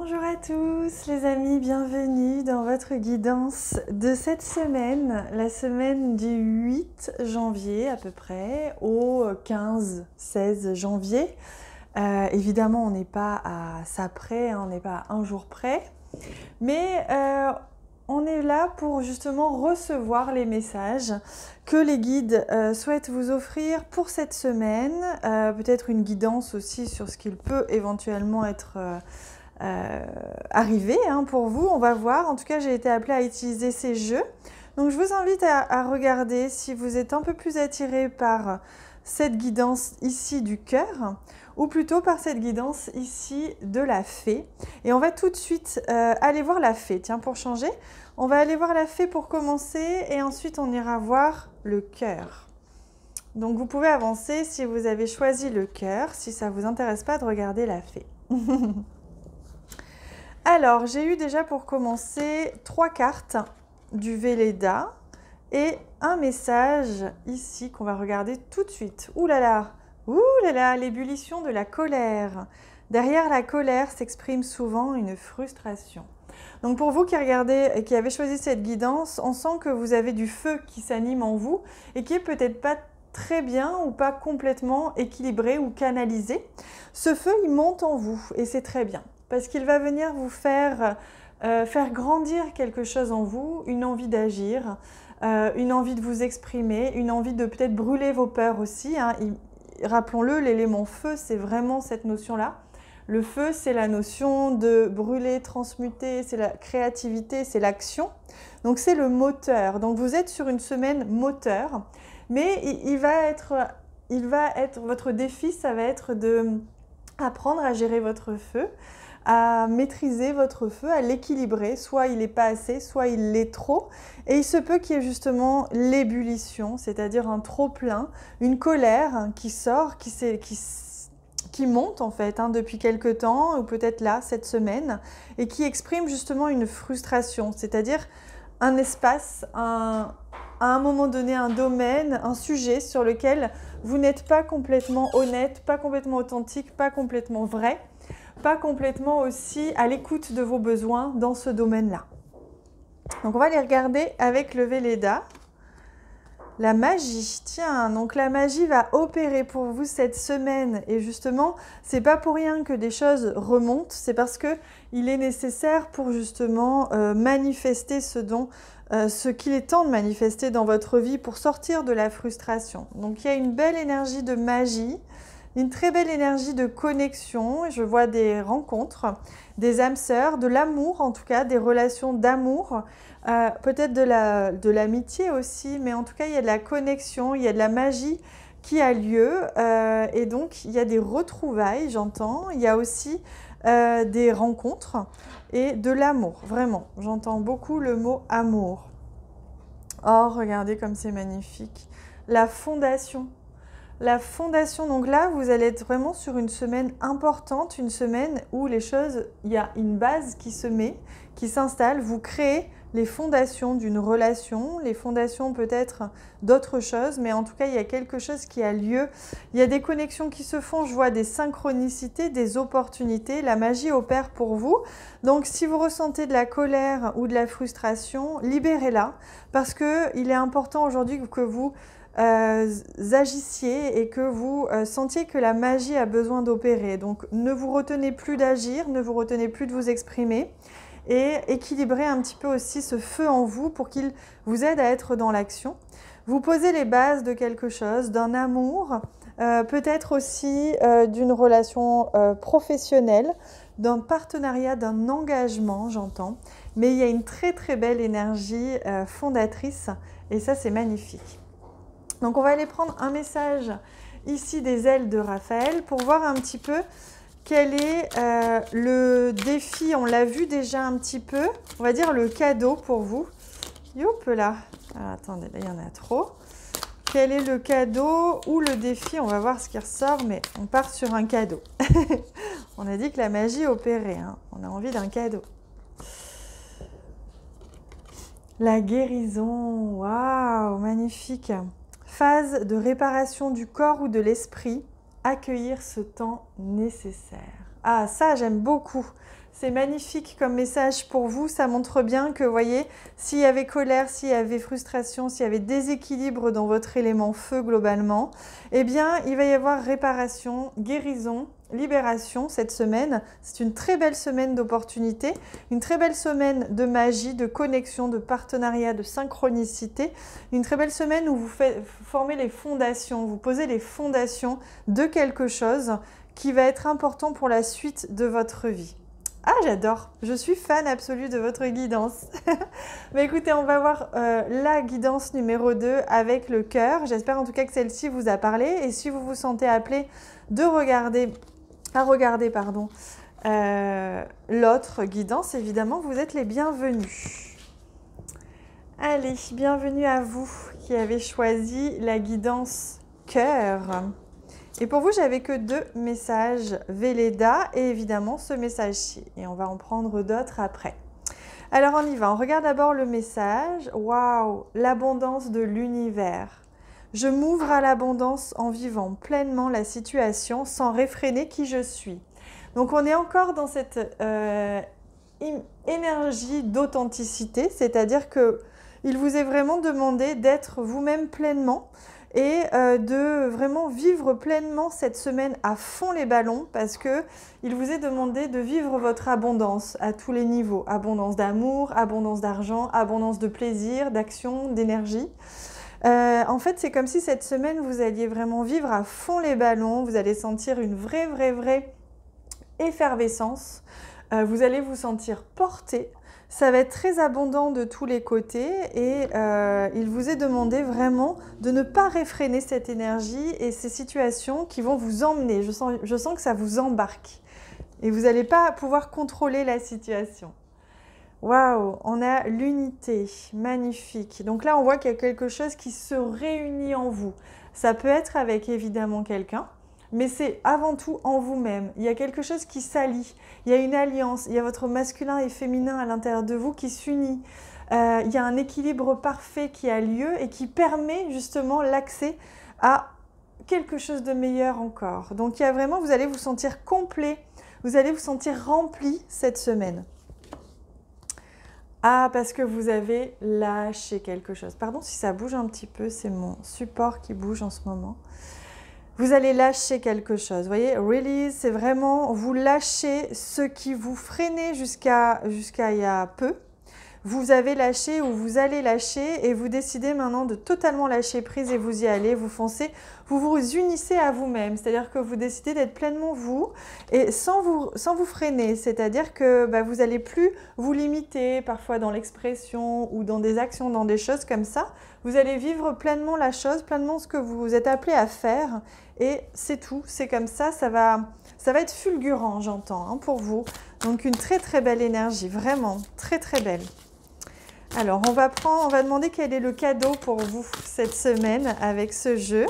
Bonjour à tous les amis, bienvenue dans votre guidance de cette semaine, la semaine du 8 janvier à peu près au 15-16 janvier. Évidemment on n'est pas à ça près, on n'est pas à un jour près, mais on est là pour justement recevoir les messages que les guides souhaitent vous offrir pour cette semaine, peut-être une guidance aussi sur ce qu'il peut éventuellement être arrivé pour vous, on va voir. En tout cas, j'ai été appelée à utiliser ces jeux. Donc, je vous invite à regarder si vous êtes un peu plus attiré par cette guidance ici du cœur ou plutôt par cette guidance ici de la fée. Et on va tout de suite aller voir la fée. Tiens, pour changer, on va aller voir la fée pour commencer et ensuite on ira voir le cœur. Donc, vous pouvez avancer si vous avez choisi le cœur, si ça ne vous intéresse pas de regarder la fée. Alors, j'ai eu déjà pour commencer 3 cartes du Velleda et un message ici qu'on va regarder tout de suite. Ouh là là, l'ébullition de la colère. Derrière la colère s'exprime souvent une frustration. Donc pour vous qui regardez et qui avez choisi cette guidance, on sent que vous avez du feu qui s'anime en vous et qui est peut-être pas très bien ou pas complètement équilibré ou canalisé. Ce feu, il monte en vous et c'est très bien. Parce qu'il va venir vous faire grandir quelque chose en vous, une envie d'agir, une envie de vous exprimer, une envie de peut-être brûler vos peurs aussi. Rappelons-le, l'élément feu, c'est vraiment cette notion-là. Le feu, c'est la notion de brûler, transmuter, c'est la créativité, c'est l'action. Donc c'est le moteur. Donc vous êtes sur une semaine moteur, mais votre défi, ça va être d'apprendre à gérer votre feu, à maîtriser votre feu, à l'équilibrer. Soit il n'est pas assez, soit il l'est trop. Et il se peut qu'il y ait justement l'ébullition, c'est-à-dire un trop-plein, une colère qui sort, qui monte en fait depuis quelque temps, ou peut-être là, cette semaine, et qui exprime justement une frustration, c'est-à-dire un espace, à un moment donné, un domaine, un sujet sur lequel vous n'êtes pas complètement honnête, pas complètement authentique, pas complètement vrai, pas complètement aussi à l'écoute de vos besoins dans ce domaine-là. Donc on va les regarder avec le Velleda. La magie, tiens, donc la magie va opérer pour vous cette semaine et justement, c'est pas pour rien que des choses remontent, c'est parce que il est nécessaire pour justement manifester ce qu'il est temps de manifester dans votre vie pour sortir de la frustration. Donc il y a une belle énergie de magie, une très belle énergie de connexion. Je vois des rencontres, des âmes sœurs, de l'amour en tout cas, des relations d'amour, peut-être de l'amitié aussi, mais en tout cas il y a de la connexion, il y a de la magie qui a lieu et donc il y a des retrouvailles, j'entends, il y a aussi des rencontres et de l'amour, vraiment, j'entends beaucoup le mot amour. Oh, regardez comme c'est magnifique, la fondation. La fondation, donc là, vous allez être vraiment sur une semaine importante, une semaine où les choses, il y a une base qui se met, qui s'installe, vous créez les fondations d'une relation, les fondations peut-être d'autres choses, mais en tout cas, il y a quelque chose qui a lieu. Il y a des connexions qui se font, je vois des synchronicités, des opportunités, la magie opère pour vous. Donc, si vous ressentez de la colère ou de la frustration, libérez-la, parce qu'il est important aujourd'hui que vous agissiez et que vous sentiez que la magie a besoin d'opérer. Donc ne vous retenez plus d'agir, ne vous retenez plus de vous exprimer et équilibrez un petit peu aussi ce feu en vous pour qu'il vous aide à être dans l'action. Vous posez les bases de quelque chose, d'un amour, peut-être aussi d'une relation professionnelle, d'un partenariat, d'un engagement, j'entends. Mais il y a une très très belle énergie fondatrice et ça c'est magnifique. Donc on va aller prendre un message ici des ailes de Raphaël pour voir un petit peu quel est le défi. On l'a vu déjà un petit peu, on va dire le cadeau pour vous. Youp là, alors, attendez, là il y en a trop. Quel est le cadeau ou le défi? On va voir ce qui ressort, mais on part sur un cadeau. On a dit que la magie opérait, on a envie d'un cadeau. La guérison, waouh, magnifique. Phase de réparation du corps ou de l'esprit, accueillir ce temps nécessaire. Ah, ça, j'aime beaucoup. C'est magnifique comme message pour vous. Ça montre bien que, vous voyez, s'il y avait colère, s'il y avait frustration, s'il y avait déséquilibre dans votre élément feu globalement, eh bien, il va y avoir réparation, guérison, libération cette semaine. C'est une très belle semaine d'opportunités, une très belle semaine de magie, de connexion, de partenariat, de synchronicité. Une très belle semaine où vous formez les fondations, vous posez les fondations de quelque chose qui va être important pour la suite de votre vie. Ah, j'adore, je suis fan absolue de votre guidance. Mais écoutez, on va voir la guidance numéro 2 avec le cœur. J'espère en tout cas que celle-ci vous a parlé. Et si vous vous sentez appelé de regarder l'autre guidance, évidemment, vous êtes les bienvenus. Allez, bienvenue à vous qui avez choisi la guidance cœur. Et pour vous, j'avais que 2 messages Velleda et évidemment ce message-ci. Et on va en prendre d'autres après. Alors on y va, on regarde d'abord le message. Waouh, l'abondance de l'univers. Je m'ouvre à l'abondance en vivant pleinement la situation sans réfréner qui je suis. Donc on est encore dans cette énergie d'authenticité, c'est-à-dire qu'il vous est vraiment demandé d'être vous-même pleinement et de vraiment vivre pleinement cette semaine à fond les ballons parce qu'il vous est demandé de vivre votre abondance à tous les niveaux. Abondance d'amour, abondance d'argent, abondance de plaisir, d'action, d'énergie. En fait, c'est comme si cette semaine, vous alliez vraiment vivre à fond les ballons. Vous allez sentir une vraie effervescence. Vous allez vous sentir porté. Ça va être très abondant de tous les côtés et il vous est demandé vraiment de ne pas réfréner cette énergie et ces situations qui vont vous emmener. Je sens que ça vous embarque et vous n'allez pas pouvoir contrôler la situation. Waouh, on a l'unité, magnifique. Donc là, on voit qu'il y a quelque chose qui se réunit en vous. Ça peut être avec évidemment quelqu'un, mais c'est avant tout en vous-même. Il y a quelque chose qui s'allie, il y a une alliance, il y a votre masculin et féminin à l'intérieur de vous qui s'unit. Il y a un équilibre parfait qui a lieu et qui permet justement l'accès à quelque chose de meilleur encore. Donc il y a vraiment, vous allez vous sentir complet, vous allez vous sentir rempli cette semaine. Ah, parce que vous avez lâché quelque chose. Pardon si ça bouge un petit peu, c'est mon support qui bouge en ce moment. Vous allez lâcher quelque chose. Vous voyez, release, c'est vraiment vous lâchez ce qui vous freinait jusqu'à il y a peu. Vous avez lâché ou vous allez lâcher et vous décidez maintenant de totalement lâcher prise et vous y allez, vous foncez, vous vous unissez à vous-même. C'est-à-dire que vous décidez d'être pleinement vous et sans vous freiner. C'est-à-dire que vous n'allez plus vous limiter parfois dans l'expression ou dans des actions, dans des choses comme ça. Vous allez vivre pleinement la chose, pleinement ce que vous êtes appelé à faire et c'est tout. C'est comme ça, ça va être fulgurant, j'entends, hein, pour vous. Donc une très belle énergie, vraiment très belle. Alors, on va demander quel est le cadeau pour vous cette semaine avec ce jeu.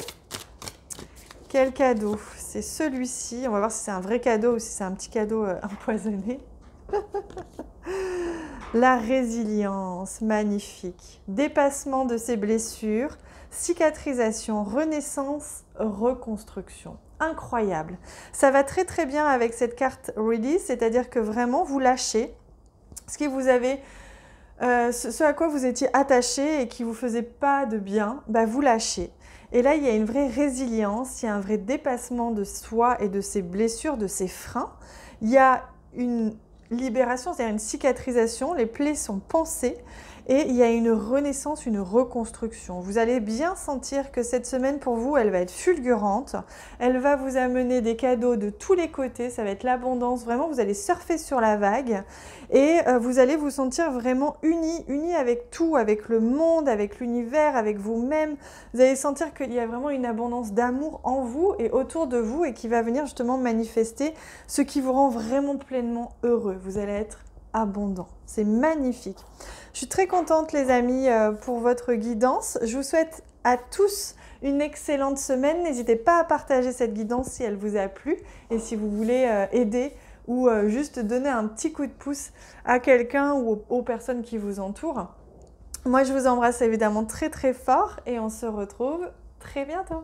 Quel cadeau? C'est celui-ci. On va voir si c'est un vrai cadeau ou si c'est un petit cadeau empoisonné. La résilience, magnifique. Dépassement de ses blessures, cicatrisation, renaissance, reconstruction. Incroyable. Ça va très bien avec cette carte Release, c'est-à-dire que vraiment vous lâchez ce qui vous avait... ce à quoi vous étiez attaché et qui ne vous faisait pas de bien, vous lâchez. Et là, il y a une vraie résilience, il y a un vrai dépassement de soi et de ses blessures, de ses freins. Il y a une libération, c'est-à-dire une cicatrisation, les plaies sont pansées et il y a une renaissance, une reconstruction. Vous allez bien sentir que cette semaine pour vous, elle va être fulgurante. Elle va vous amener des cadeaux de tous les côtés, ça va être l'abondance. Vraiment, vous allez surfer sur la vague et vous allez vous sentir vraiment unis avec tout, avec le monde, avec l'univers, avec vous-même. Vous allez sentir qu'il y a vraiment une abondance d'amour en vous et autour de vous et qui va venir justement manifester ce qui vous rend vraiment pleinement heureux. Vous allez être abondant. C'est magnifique. Je suis très contente les amis pour votre guidance. Je vous souhaite à tous une excellente semaine. N'hésitez pas à partager cette guidance si elle vous a plu et si vous voulez aider ou juste donner un petit coup de pouce à quelqu'un ou aux personnes qui vous entourent. Moi, je vous embrasse évidemment très fort et on se retrouve très bientôt.